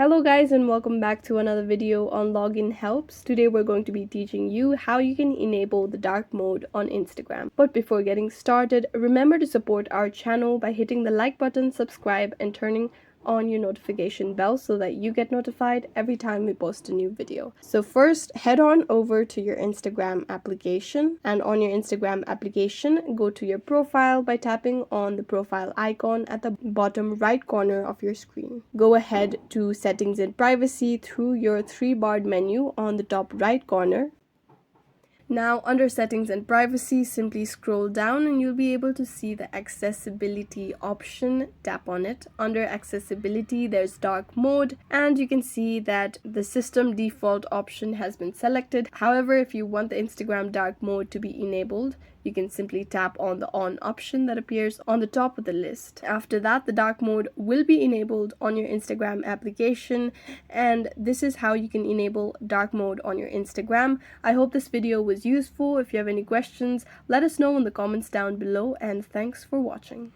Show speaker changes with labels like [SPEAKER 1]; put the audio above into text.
[SPEAKER 1] Hello guys, and welcome back to another video on login helps. Today we're going to be teaching you how you can enable the dark mode on Instagram. But before getting started, remember to support our channel by hitting the like button, subscribe, and turning on your notification bell so that you get notified every time we post a new video. So first, head on over to your Instagram application, and on your Instagram application, go to your profile by tapping on the profile icon at the bottom right corner of your screen. Go ahead to settings and privacy through your three-barred menu on the top right corner. Now, under settings and privacy, simply scroll down and you'll be able to see the accessibility option. Tap on it. Under accessibility, there's dark mode, and you can see that the system default option has been selected. However, if you want the Instagram dark mode to be enabled, you can simply tap on the on option that appears on the top of the list. After that, the dark mode will be enabled on your Instagram application, and this is how you can enable dark mode on your Instagram. I hope this video was useful. If you have any questions, let us know in the comments down below, and thanks for watching.